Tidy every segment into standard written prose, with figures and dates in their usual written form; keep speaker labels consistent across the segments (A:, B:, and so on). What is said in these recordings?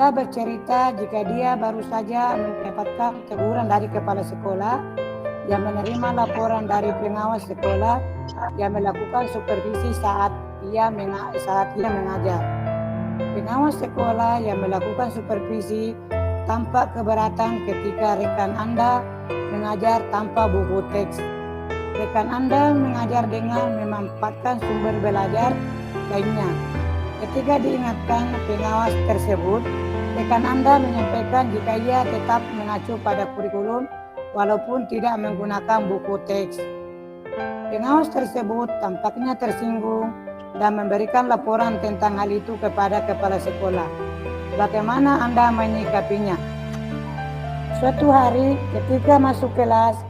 A: Anda bercerita jika dia baru saja mendapatkan teguran dari kepala sekolah, yang menerima laporan dari pengawas sekolah, yang melakukan supervisi saat ia mengajar. Pengawas sekolah yang melakukan supervisi tampak keberatan ketika rekan Anda mengajar tanpa buku teks. Rekan Anda mengajar dengan memanfaatkan sumber belajar lainnya. Ketika diingatkan pengawas tersebut, rekan Anda menyampaikan jika ia tetap mengacu pada kurikulum walaupun tidak menggunakan buku teks. Pengawas tersebut tampaknya tersinggung dan memberikan laporan tentang hal itu kepada kepala sekolah. Bagaimana Anda menyikapinya? Suatu hari ketika masuk kelas,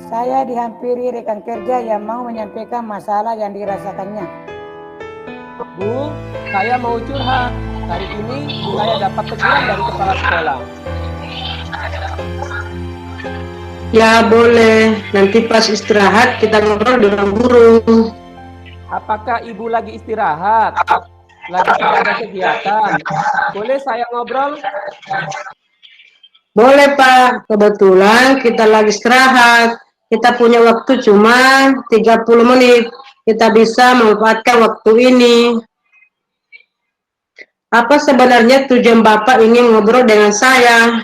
A: saya dihampiri rekan kerja yang mau menyampaikan masalah yang dirasakannya.
B: Bu, saya mau curhat. Hari ini saya dapat teguran dari kepala sekolah.
C: Ya boleh, nanti pas istirahat kita ngobrol dengan guru.
B: Apakah ibu lagi istirahat? Lagi tidak ada kegiatan? Boleh saya ngobrol?
C: Boleh Pak, kebetulan kita lagi istirahat. Kita punya waktu cuma 30 menit. Kita bisa memanfaatkan waktu ini. Apa sebenarnya tujuan Bapak ingin ngobrol dengan saya?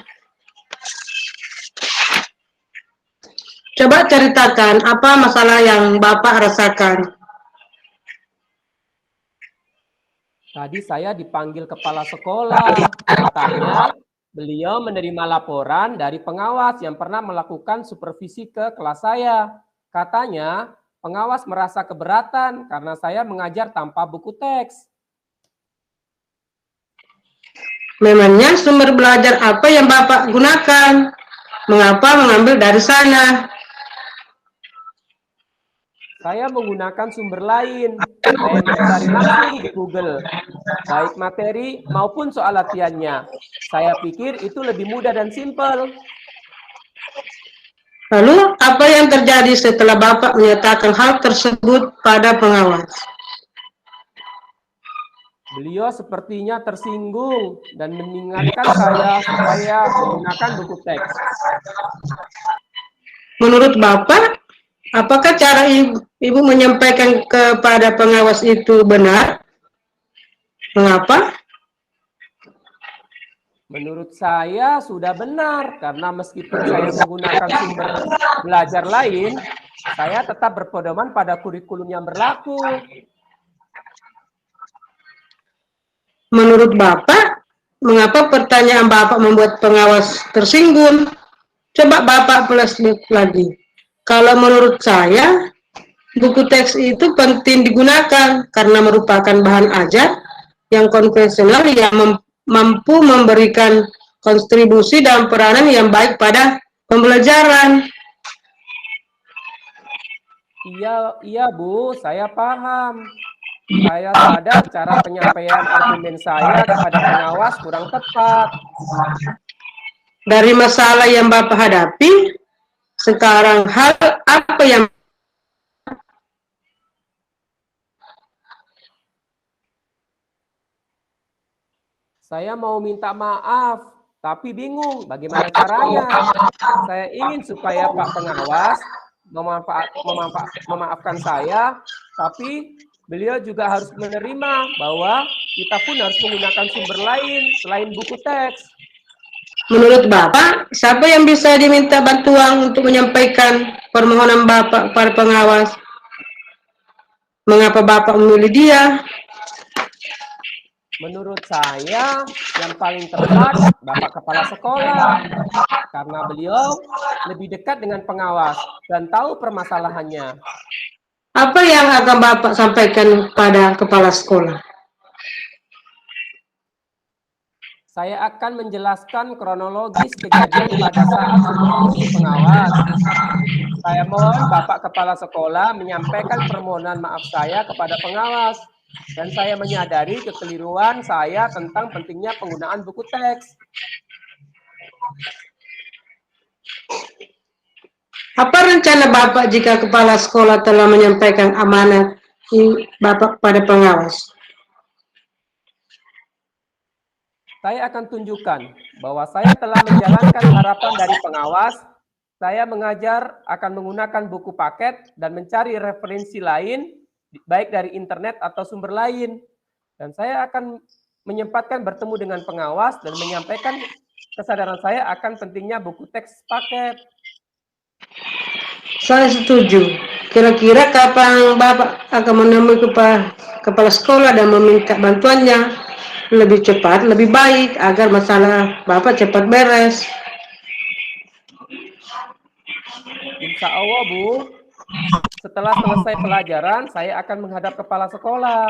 C: Coba ceritakan apa masalah yang Bapak rasakan.
B: Tadi saya dipanggil kepala sekolah. Katanya beliau menerima laporan dari pengawas yang pernah melakukan supervisi ke kelas saya. Katanya pengawas merasa keberatan karena saya mengajar tanpa buku teks.
C: Memangnya sumber belajar apa yang Bapak gunakan? Mengapa mengambil dari sana?
B: Saya menggunakan sumber lain. Saya mencari langsung di Google, baik materi maupun soal latihannya. Saya pikir itu lebih mudah dan simpel.
C: Lalu, apa yang terjadi setelah Bapak menyatakan hal tersebut pada pengawas?
B: Beliau sepertinya tersinggung dan mengingatkan saya supaya menggunakan buku teks.
C: Menurut Bapak, apakah cara Ibu menyampaikan kepada pengawas itu benar? Mengapa?
B: Menurut saya sudah benar, karena meskipun saya menggunakan sumber belajar lain, saya tetap berpedoman pada kurikulum yang berlaku.
C: Menurut Bapak, mengapa pertanyaan Bapak membuat pengawas tersinggung? Coba Bapak flashback lagi. Kalau menurut saya, buku teks itu penting digunakan karena merupakan bahan ajar yang konvensional yang mampu memberikan kontribusi dan peranan yang baik pada pembelajaran.
B: Iya Bu, saya paham. Saya sadar cara penyampaian argumen saya kepada pengawas kurang tepat.
C: Dari masalah yang Bapak hadapi, sekarang hal apa yang
B: Saya mau minta maaf, tapi bingung bagaimana caranya. Saya ingin supaya Pak Pengawas memaafkan saya, tapi beliau juga harus menerima bahwa kita pun harus menggunakan sumber lain selain buku teks.
C: menurut Bapak, siapa yang bisa diminta bantuan untuk menyampaikan permohonan Bapak pada pengawas? Mengapa Bapak memilih dia?
B: Menurut saya, yang paling tepat Bapak Kepala Sekolah, karena beliau lebih dekat dengan pengawas dan tahu permasalahannya.
C: Apa yang akan Bapak sampaikan pada kepala sekolah?
B: Saya akan menjelaskan kronologis kejadian pada saat supervisi pengawas. Saya mohon Bapak Kepala Sekolah menyampaikan permohonan maaf saya kepada pengawas. Dan saya menyadari kekeliruan saya tentang pentingnya penggunaan buku teks.
C: Apa rencana Bapak jika kepala sekolah telah menyampaikan amanat Bapak pada pengawas?
B: saya akan tunjukkan bahwa saya telah menjalankan harapan dari pengawas. Saya mengajar akan menggunakan buku paket dan mencari referensi lain, baik dari internet atau sumber lain. Dan saya akan menyempatkan bertemu dengan pengawas dan menyampaikan kesadaran saya akan pentingnya buku teks paket.
C: Saya setuju. Kira-kira kapan Bapak akan menemui kepala sekolah dan meminta bantuannya lebih cepat, lebih baik agar masalah Bapak cepat beres?
B: Insya Allah, Bu. Setelah selesai pelajaran, saya akan menghadap kepala sekolah.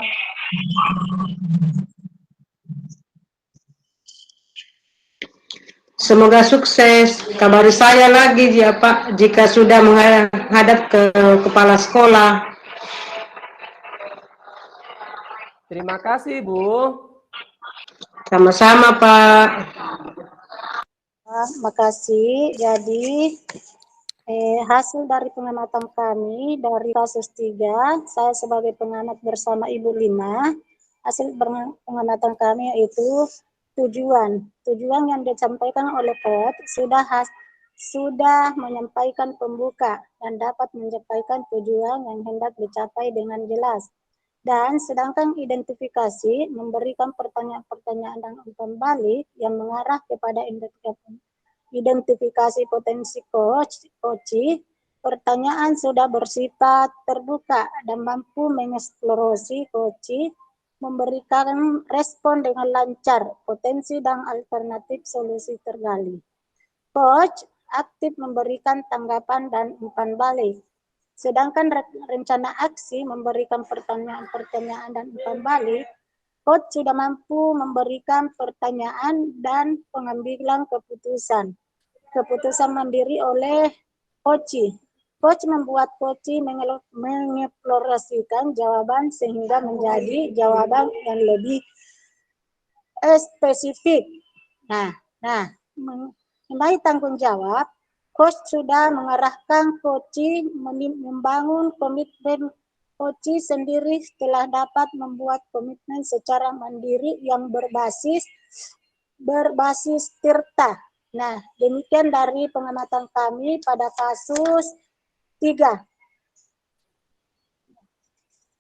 C: Semoga sukses. Kabari saya lagi ya Pak jika sudah menghadap ke kepala sekolah.
B: Terima kasih, Bu.
C: Sama-sama Pak.
D: Makasih. Jadi hasil dari pengamatan kami dari kasus 3, saya sebagai pengamat bersama Ibu Lina, hasil pengamatan kami yaitu tujuan yang disampaikan oleh Kot sudah menyampaikan pembuka dan dapat menyampaikan tujuan yang hendak dicapai dengan jelas. Dan sedangkan identifikasi memberikan pertanyaan-pertanyaan dan umpan balik yang mengarah kepada identifikasi potensi koci, pertanyaan sudah bersifat terbuka dan mampu mengeksplorasi koci, memberikan respon dengan lancar, potensi dan alternatif solusi tergali. Coach aktif memberikan tanggapan dan umpan balik. Sedangkan rencana aksi memberikan pertanyaan-pertanyaan dan umpan balik, Coach sudah mampu memberikan pertanyaan dan pengambilan keputusan. Keputusan mandiri oleh Coach. Coach membuat Coach mengeksplorasikan jawaban sehingga menjadi jawaban yang lebih spesifik. Nah, mengenai tanggung jawab, Coach sudah mengarahkan Coach membangun komitmen Coach sendiri setelah dapat membuat komitmen secara mandiri yang berbasis tirta. Nah, demikian dari pengamatan kami pada kasus 3.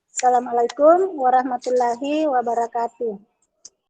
D: Assalamualaikum warahmatullahi wabarakatuh.